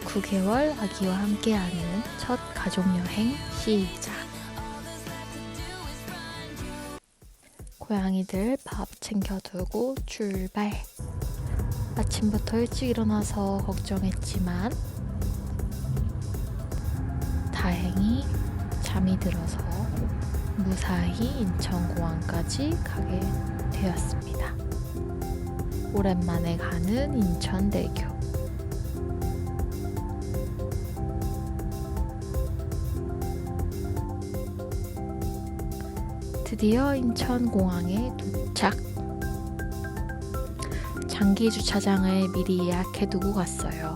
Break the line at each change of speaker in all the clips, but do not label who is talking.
9개월 아기와 함께하는 첫 가족여행 시작. 고양이들 밥 챙겨두고 출발. 아침부터 일찍 일어나서 걱정했지만 다행히 잠이 들어서 무사히 인천공항까지 가게 되었습니다. 오랜만에 가는 인천대교. 드디어 인천공항에 도착. 장기 주차장을 미리 예약해두고 갔어요.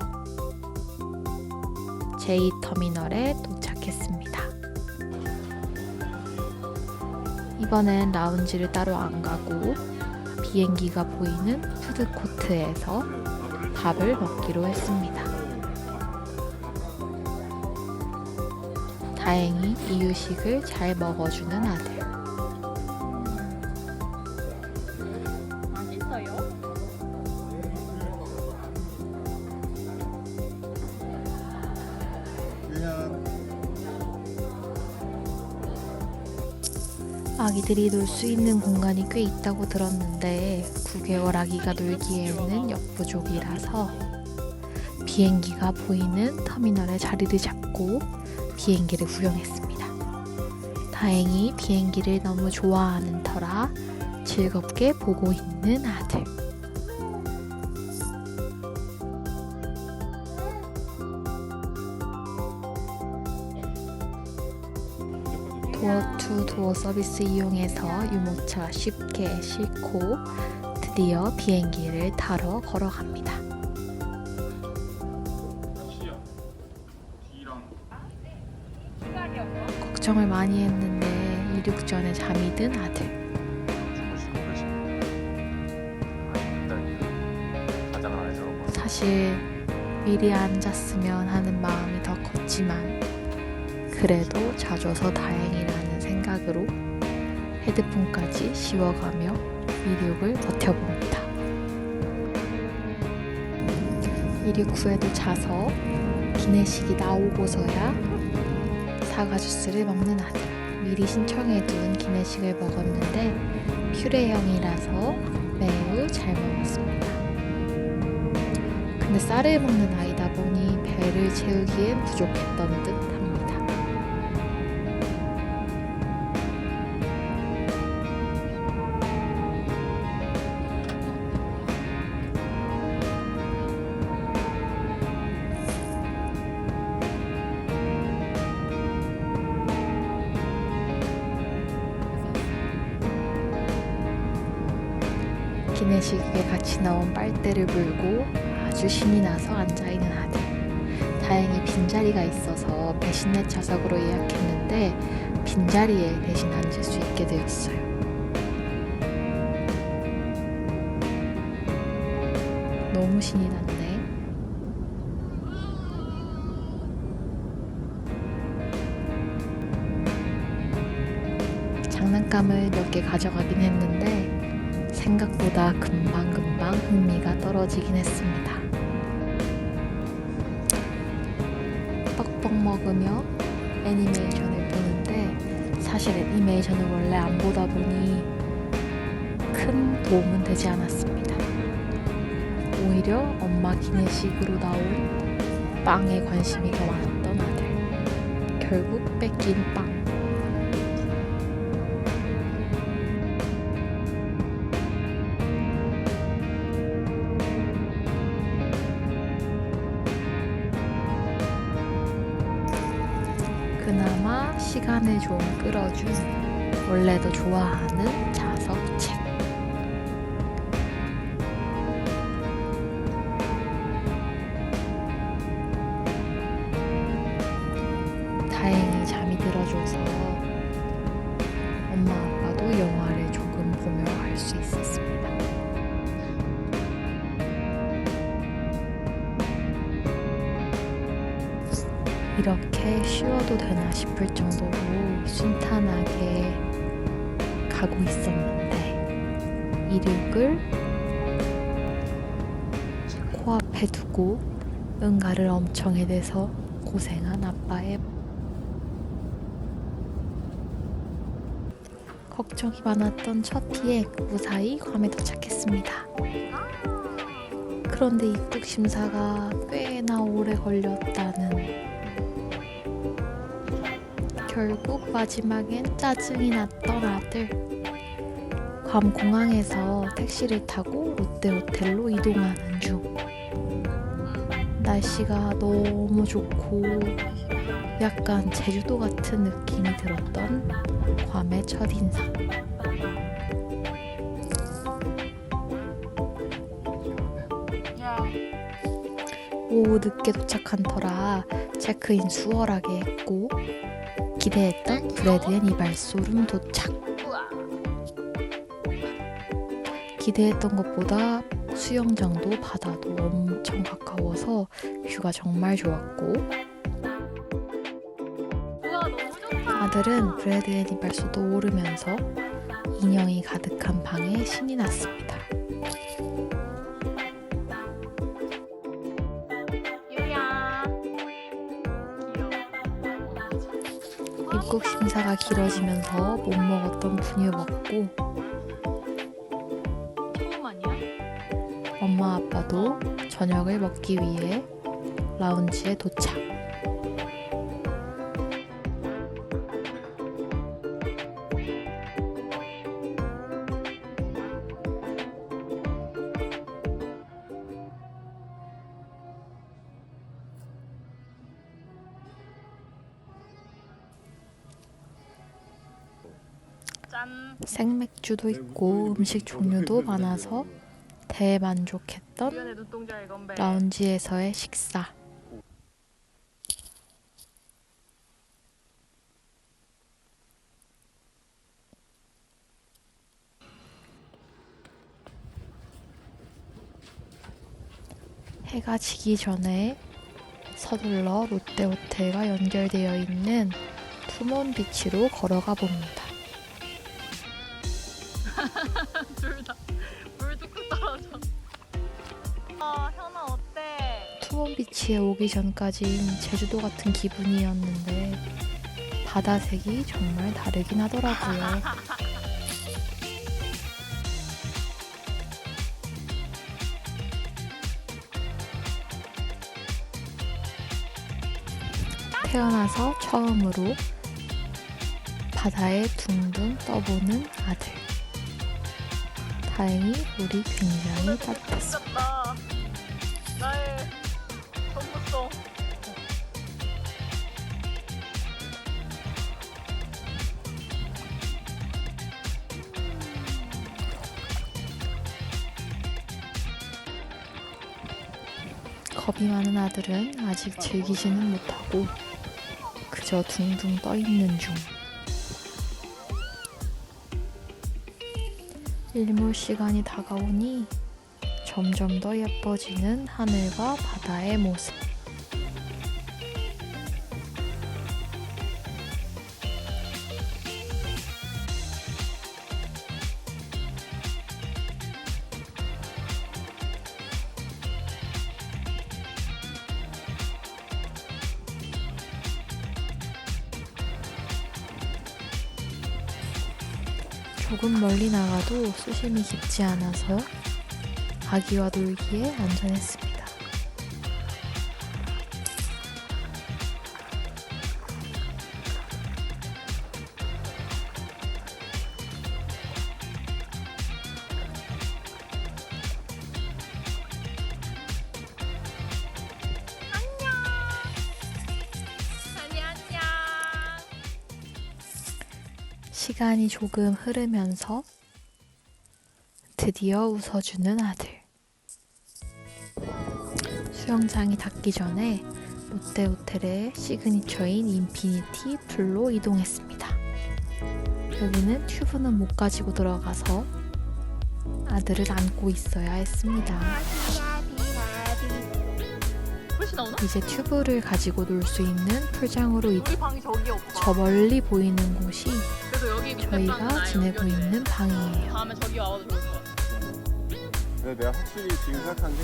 제2터미널에 도착했습니다. 이번엔 라운지를 따로 안 가고 비행기가 보이는 푸드코트에서 밥을 먹기로 했습니다. 다행히 이유식을 잘 먹어주는 아들. 아기들이 놀 수 있는 공간이 꽤 있다고 들었는데 9개월 아기가 놀기에는 역부족이라서 비행기가 보이는 터미널에 자리를 잡고 비행기를 구경했습니다. 다행히 비행기를 너무 좋아하는 터라 즐겁게 보고 있는 아들. 도어2 도어 서비스 이용해서 유모차 쉽게 싣고 드디어 비행기를 타러 걸어갑니다. 걱정을 많이 했는데 이륙 전에 잠이 든 아들. 사실 미리 앉았으면 하는 마음이 더 컸지만 그래도 자줘서 다행이라는 생각으로 헤드폰까지 씌워가며 이륙을 버텨봅니다. 이륙 후에도 자서 기내식이 나오고서야 사과 주스를 먹는 아들. 미리 신청해둔 기내식을 먹었는데 퓨레형이라서 매우 잘 먹었습니다. 근데 쌀을 먹는 아이다 보니 배를 채우기엔 부족했던 듯 합니다. 기내식에 같이 나온 빨대를 물고 아주 신이 나서 앉아있는 아들. 다행히 빈자리가 있어서 배신내 좌석으로 예약했는데 빈자리에 대신 앉을 수 있게 되었어요. 너무 신이 났네. 장난감을 몇 개 가져가긴 했는데 생각보다 금방금방 흥미가 떨어지긴 했습니다. 떡볶 먹으며 애니메이션을 보는데 사실 애니메이션을 원래 안 보다 보니 큰 도움은 되지 않았습니다. 오히려 엄마 기내식으로 나온 빵에 관심이 더 많았던 아들. 결국 뺏긴 빵. 그나마 시간을 좀 끌어준 원래도 좋아하는 자석책. 다행히 잠이 들어줘서 엄마 아빠도 영화를 조금 보며 갈 수 있었습니다. 이렇게 쉬어도 되나 싶을 정도로 순탄하게 가고 있었는데 이륙을 코앞에 두고 응가를 엄청 해대서 고생한 아빠의 걱정이 많았던 첫 비행 무사히 괌에 도착했습니다. 그런데 입국 심사가 꽤나 오래 걸렸다는. 결국 마지막엔 짜증이 났던 아들. 괌 공항에서 택시를 타고 롯데호텔로 이동하는 중. 날씨가 너무 좋고 약간 제주도 같은 느낌이 들었던 괌의 첫인상. 오후 늦게 도착한 터라 체크인 수월하게 했고 기대했던 브레드 앤 이발소룸 도착. 기대했던 것보다 수영장도 바다도 엄청 가까워서 뷰가 정말 좋았고 아들은 브레드 앤 이발소도 오르면서 인형이 가득한 방에 신이 났습니다. 입국 심사가 길어지면서 못 먹었던 분유 먹고 엄마 아빠도 저녁을 먹기 위해 라운지에 도착.
짠.
생맥주도 있고 음식 종류도 많아서 대만족했던
주변에 눈동자의 건배.
라운지에서의 식사. 해가 지기 전에 서둘러 롯데호텔과 연결되어 있는 투몬 비치로 걸어가 봅니다.
둘 다 물 뚝뚝 떨어져. 현아 어때?
투몬 비치에 오기 전까진 제주도 같은 기분이었는데 바다색이 정말 다르긴 하더라고요. 태어나서 처음으로 바다에 둥둥 떠보는 아들. 다행히 물이 굉장히 따뜻했습니다.
미쳤다. 나의 전무성.
겁이 많은 아들은 아직 즐기지는 못하고 그저 둥둥 떠 있는 중. 일몰 시간이 다가오니 점점 더 예뻐지는 하늘과 바다의 모습. 조금 멀리 나가도 수심이 깊지 않아서 아기와 놀기에 안전했습니다. 시간이 조금 흐르면서 드디어 웃어주는 아들. 수영장이 닫기 전에 롯데호텔의 시그니처인 인피니티 풀로 이동했습니다. 여기는 튜브는 못 가지고 들어가서 아들을 안고 있어야 했습니다.
훨씬 나오나?
이제 튜브를 가지고 놀 수 있는 풀장으로
우리 방이 저기 없어.
저 멀리 보이는 곳이
그래도 여기 밑에
저희가
방은
지내고
여기
있는 방이에요.
다음에 저기 와도 좋을 것 같아.
근데 내가 확실히 지금 생각한 게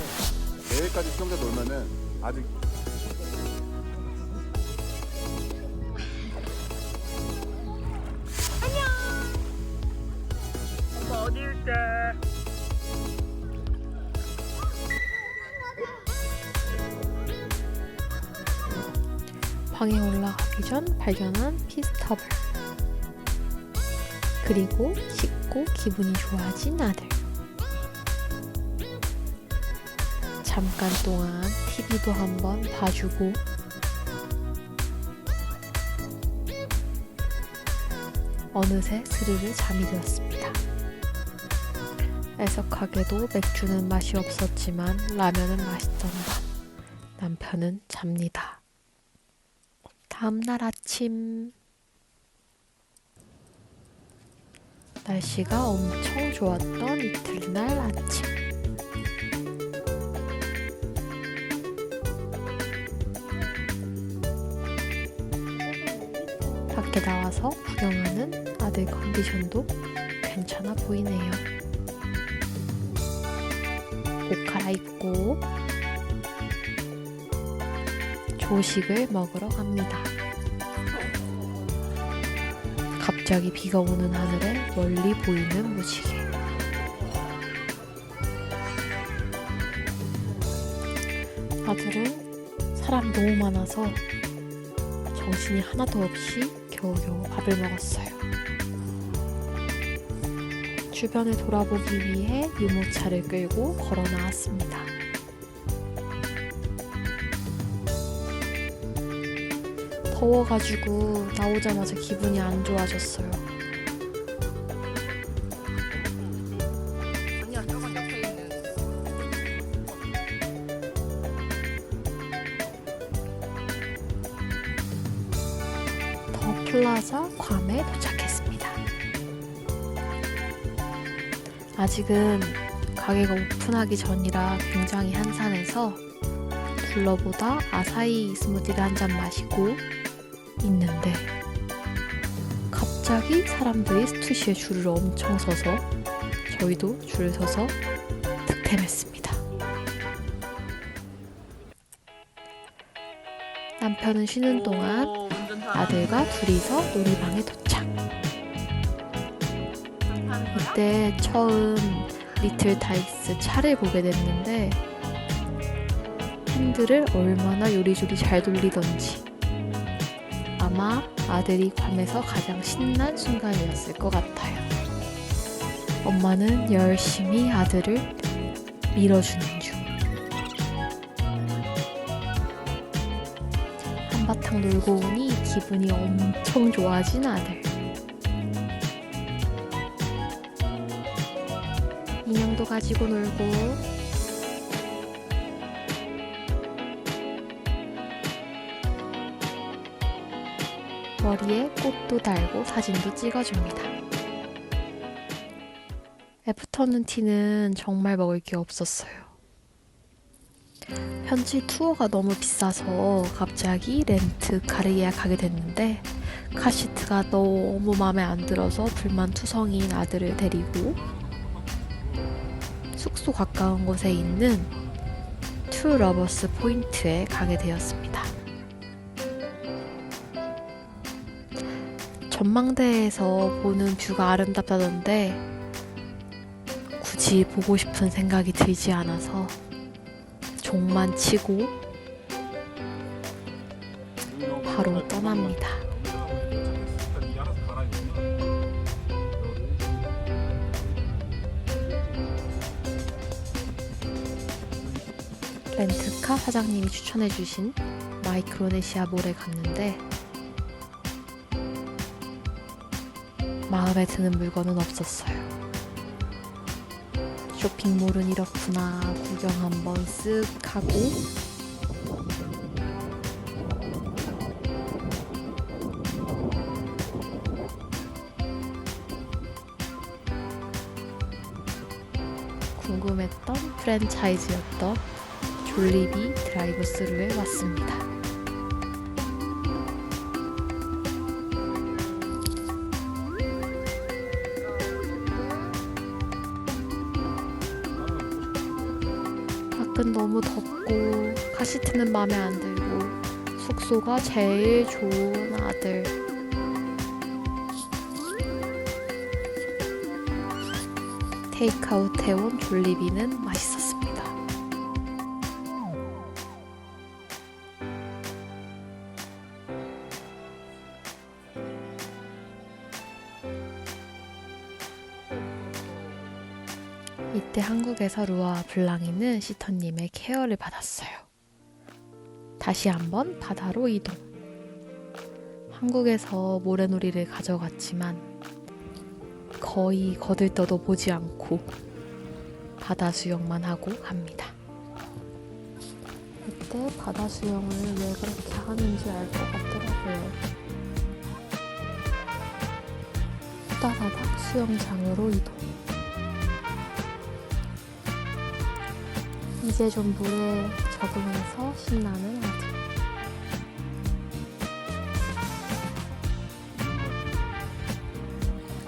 내일까지 수영장 놀면은 아직
엄마 어디 있대?
방에 올라가기 전 발견한 피스터블. 그리고 씻고 기분이 좋아진 아들. 잠깐 동안 TV도 한번 봐주고 어느새 스르르 잠이 들었습니다. 애석하게도 맥주는 맛이 없었지만 라면은 맛있던 밤. 남편은 잡니다. 다음날 아침 날씨가 엄청 좋았던 이튿날 아침. 밖에 나와서 구경하는 아들 컨디션도 괜찮아 보이네요. 옷 갈아입고 조식을 먹으러 갑니다. 갑자기 비가 오는 하늘에 멀리 보이는 무지개. 아들은 사람 너무 많아서 정신이 하나도 없이 겨우겨우 밥을 먹었어요. 주변을 돌아보기 위해 유모차를 끌고 걸어 나왔습니다. 더워가지고 나오자마자 기분이 안 좋아졌어요.
아니야, 저건 옆에 있는.
더 플라자 괌에 도착했습니다. 아직은 가게가 오픈하기 전이라 굉장히 한산해서 둘러보다 아사히 스무디를 한 잔 마시고 있는데 갑자기 사람들이 스투시에 줄을 엄청 서서 저희도 줄을 서서 득템했습니다. 남편은 쉬는 동안
오, 운전 잘하네.
아들과 둘이서 놀이방에 도착.
운전하는 거야?
이때 처음 리틀 다이스 차를 보게 됐는데 핸들을 얼마나 요리조리 잘 돌리던지 아마 아들이 괌에서 가장 신난 순간이었을 것 같아요. 엄마는 열심히 아들을 밀어주는 중. 한바탕 놀고 오니 기분이 엄청 좋아진 아들. 인형도 가지고 놀고 머리에 꽃도 달고 사진도 찍어줍니다. 애프터눈 티는 정말 먹을 게 없었어요. 현지 투어가 너무 비싸서 갑자기 렌트카를 예약하게 됐는데 카시트가 너무 마음에 안 들어서 불만투성이인 아들을 데리고 숙소 가까운 곳에 있는 투 러버스 포인트에 가게 되었습니다. 전망대에서 보는 뷰가 아름답다던데 굳이 보고 싶은 생각이 들지 않아서 종만 치고 바로 떠납니다. 렌트카 사장님이 추천해주신 마이크로네시아 몰에 갔는데 마음에 드는 물건은 없었어요. 쇼핑몰은 이렇구나 구경 한번 쓱 하고 궁금했던 프랜차이즈였던 졸리비 드라이브 스루에 왔습니다. 밖은 너무 덥고 카시트는 마음에 안 들고 숙소가 제일 좋은 아들. 테이크아웃 해온 졸리비는 맛있었습니다. 이때 한국에서 루아와 블랑이는 시터님의 케어를 받았어요. 다시 한번 바다로 이동. 한국에서 모래놀이를 가져갔지만 거의 거들떠도 보지 않고 바다 수영만 하고 갑니다. 이때 바다 수영을 왜 그렇게 하는지 알 것 같더라고요. 따다닥 수영장으로 이동. 이제 좀 물에 적응해서 신나는 아들.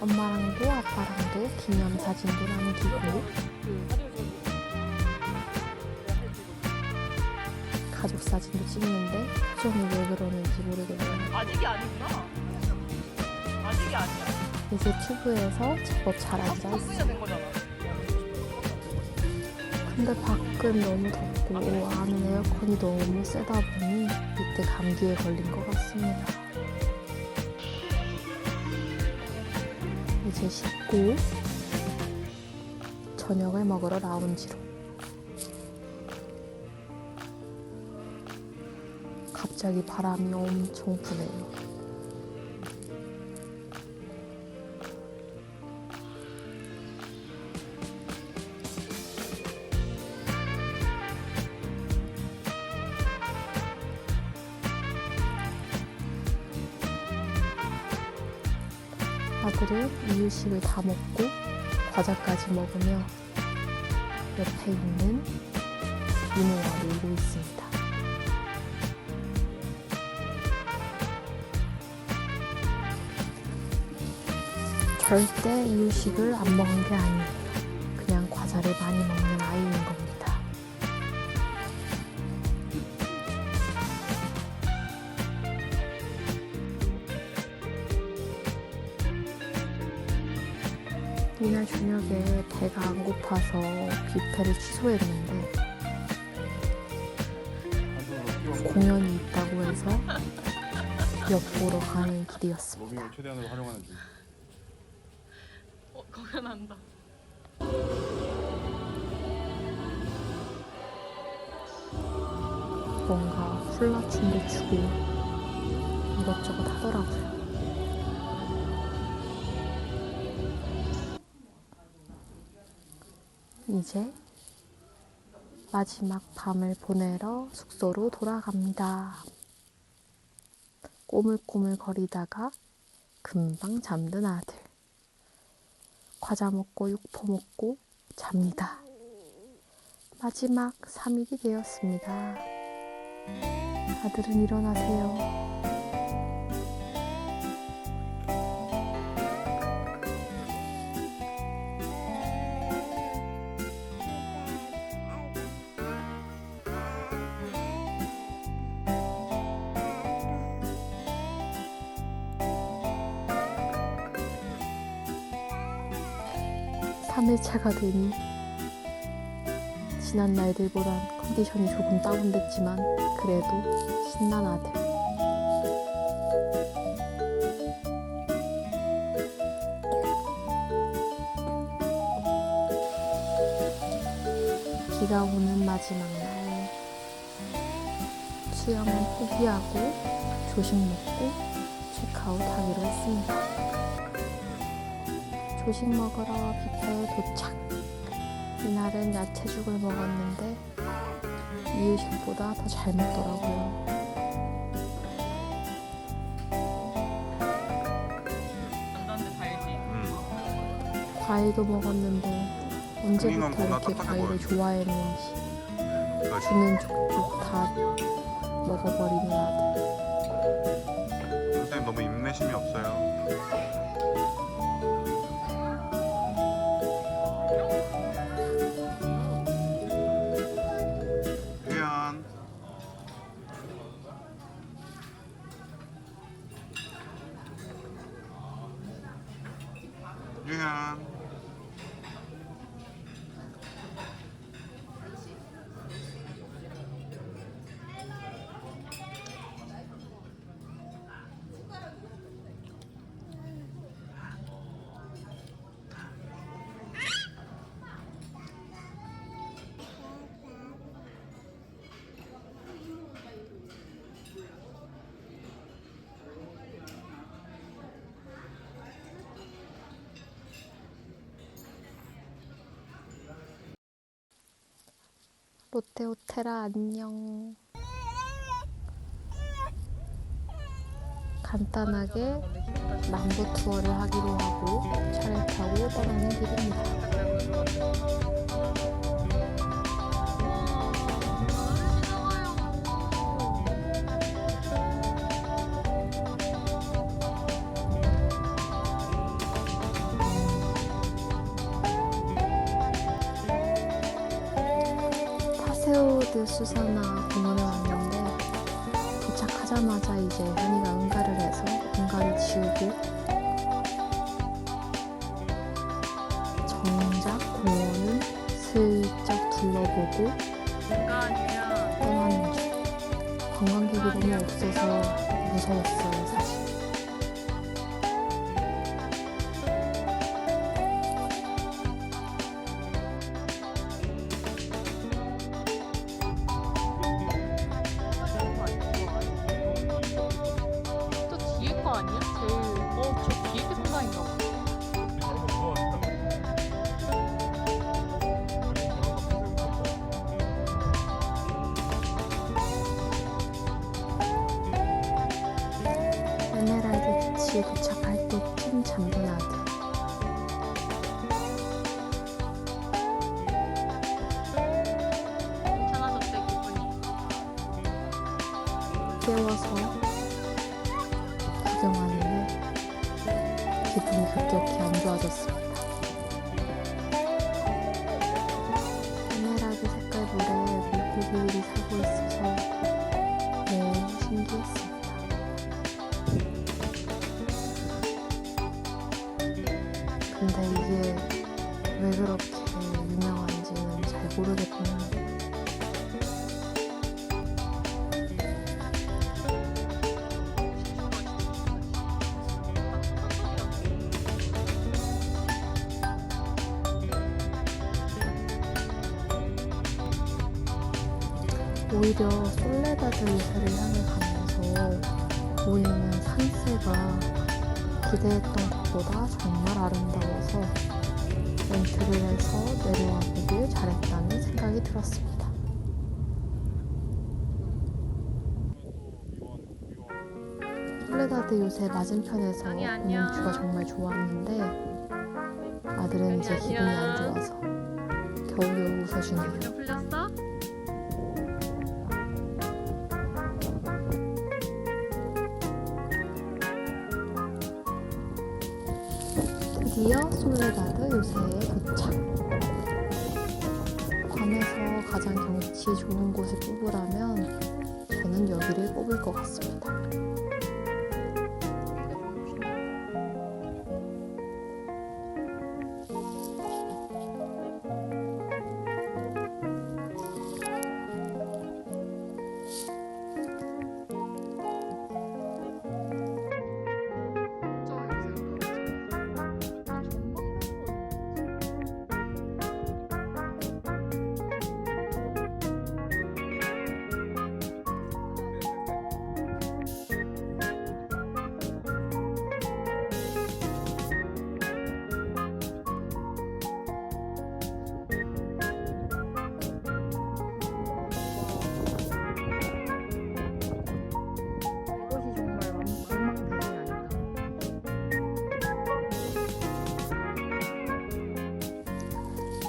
엄마랑도 아빠랑도 기념사진도 남기고 가족사진도 찍는데 표정이 왜 그러는지 모르겠네요.
아직이 아니구나. 아직이 아니야.
이제 튜브에서 제법 잘 앉아있어요.
바꾸게 된 거잖아.
근데 밖은 너무 덥고 안은 에어컨이 너무 세다 보니 이때 감기에 걸린 것 같습니다. 이제 씻고 저녁을 먹으러 라운지로. 갑자기 바람이 엄청 부네요. 아들은 이유식을 다 먹고 과자까지 먹으며 옆에 있는 민호가 놀고 있습니다. 절대 이유식을 안 먹은 게 아니에요. 그냥 과자를 많이 먹는 아이인 겁니다. 이날 저녁에 배가 안 고파서 뷔페를 취소했는데 공연이 있다고 해서 엿보러 가는 길이었습니다.
로빙을 최대한으로 활용하는 중.
공연한다.
뭔가 훌라춤도 추고 이것저것 하더라고요. 이제 마지막 밤을 보내러 숙소로 돌아갑니다. 꼬물꼬물 거리다가 금방 잠든 아들. 과자 먹고 육포 먹고 잡니다. 마지막 3일이 되었습니다. 아들은 일어나세요. 삼일차가 되니 지난 날들보단 컨디션이 조금 다운됐지만 그래도 신난 아들. 비가 오는 마지막 날 수영은 포기하고 조식 먹고 체크아웃 하기로 했습니다. 조식 먹으러 뷔페에 도착. 이날은 야채죽을 먹었는데 이유식보다 더 잘 먹더라고요.
안다는데 달지.
과일도 먹었는데 언제부터
생긴 건
이렇게
겁나
과일을
딱딱해
좋아했는지
그렇지.
주는 족족 다 먹어버리는 아들.
선생님 너무 인내심이 없어요. 짜장면.
롯데호텔아 안녕. 간단하게 남부 투어를 하기로 하고 차를 타고 떠나는 길입니다. 파세오드 수사나 공원에 왔는데 도착하자마자 이제 현이가 응가를 해서 응가를 지우고 정작 공원은 슬쩍 둘러보고
뭔가 아니야.
떠나는 중. 관광객이 너무 없어서 무서웠어요 사실.
저 뒤에 거 아니야? 제일 저 뒤에 게 성당인가 봐.
에메랄드 비치에 도착할 때쯤 잠든 아들.
괜찮아졌대 기분이.
깨워서 구경하는데 기분이 급격히 안 좋아졌습니다. 에메랄드 색깔 물에 물고기들이 살고 있어서 매우 신기했습니다. 근데 이게 왜 그렇게 유명한지는 잘 모르겠군요. 오히려 솔레다드 요새를 향해 가면서 보이는 산세가 기대했던 것보다 정말 아름다워서 렌트를 해서 내려와 보길 잘했다는 생각이 들었습니다. 솔레다드 요새 맞은편에서
아니,
보는
안녕.
뷰가 정말 좋았는데 아들은 이제
아니,
기분이
안녕.
안 좋아서 겨우겨우 웃어주네요.
좀 풀렸어?
드디어 솔레다드 요새에 도착. 괌에서 가장 경치 좋은 곳을 뽑으라면 저는 여기를 뽑을 것 같습니다. 이것이 정말 망망대해이 아닌가.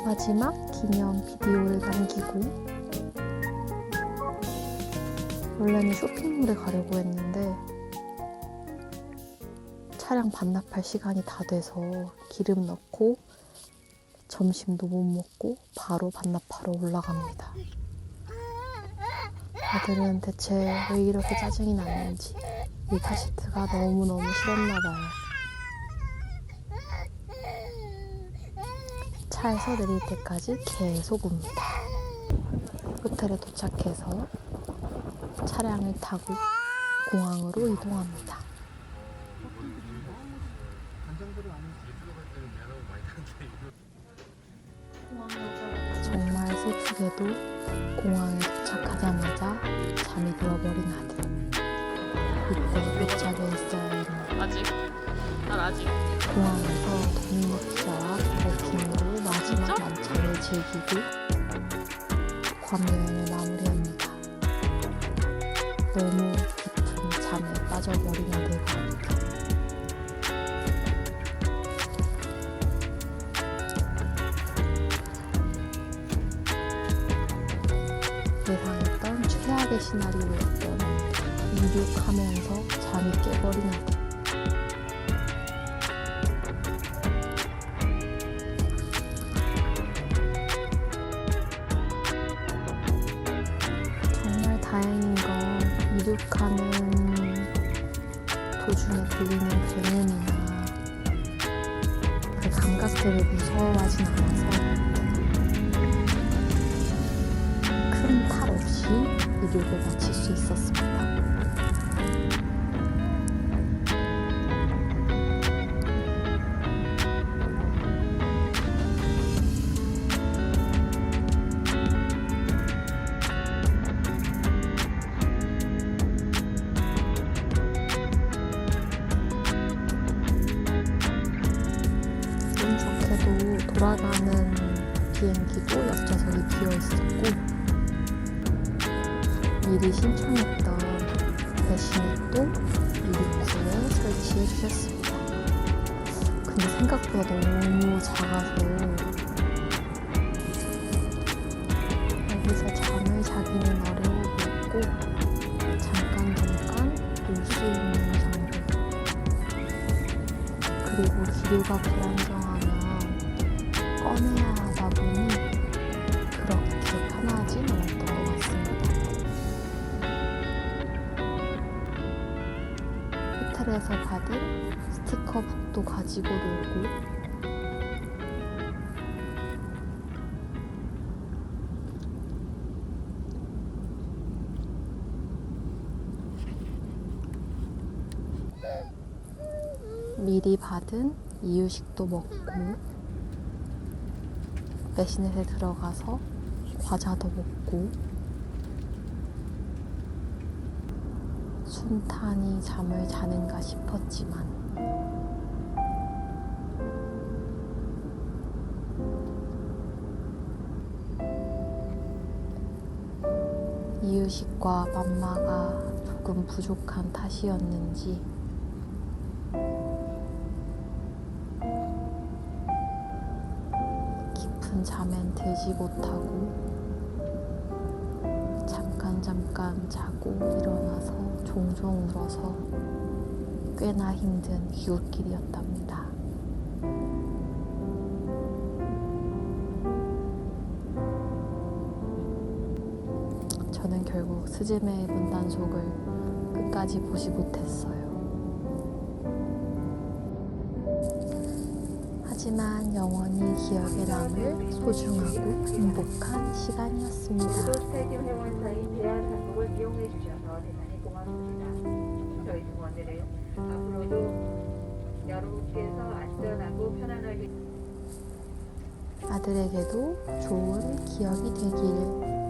마지막 기념 비디오를 남기고 원래는 쇼핑몰에 가려고 했는데 차량 반납할 시간이 다 돼서 기름 넣고 점심도 못 먹고 바로 반납하러 올라갑니다. 아들은 대체 왜 이렇게 짜증이 났는지 이 카시트가 너무너무 싫었나 봐요. 차에서 내릴 때까지 계속 옵니다. 호텔에 도착해서 차량을 타고 공항으로 이동합니다. 정말 슬프게도 공항에 도착하자마자 잠이 들어버린 아들. 이때 도착에 있어야 했는
아직? 난 아직.
공항에서 도미닉 피자와 버킹으로 마지막 만찬을 즐기고 괌 여행을 마무리합니다. 너무 깊은 잠에 빠져버리는 대로 예상했던 최악의 시나리오였던 이륙하면서 잠이 깨버린 아들. 정말 다행인 건 이륙하는 도중에 들리는 굉음이나 그 감각들을 무서워하진 않아서 큰 탈 없이 이륙을 마칠 수 있었습니다. 운 좋게도 돌아가는 비행기도 옆좌석이 비어 있었고 미리 신청했던 배신도 이륙 후에 설치해 주셨습니다. 근데 생각보다 너무 작아서 여기서 잠을 자기는 어려워 보였고 잠깐 놀 수 있는 정도. 그리고 기류가 불안정하면 꺼내야 하다 보니 그렇게 편하진 않았던 것 같습니다. 호텔에서 받은 스티커북도 가지고 놀고 미리 받은 이유식도 먹고 배시넷에 들어가서 과자도 먹고 순탄히 잠을 자는가 싶었지만 이유식과 맘마가 조금 부족한 탓이었는지 깊은 잠엔 들지 못하고 잠깐 자고 일어나서 종종 울어서 꽤나 힘든 귀국길이었답니다. 저는 결국 스즈메의 문단속을 끝까지 보지 못했어요. 하지만 영원히 기억에 남을 소중하고 행복한 시간이었습니다.
스타디움 회원사인 대한 항목을 이용해 주셔서 대단히 고맙습니다. 저희 직원들은 앞으로도 여러분께서 안전하고 편안하게
아들에게도 좋은 기억이 되길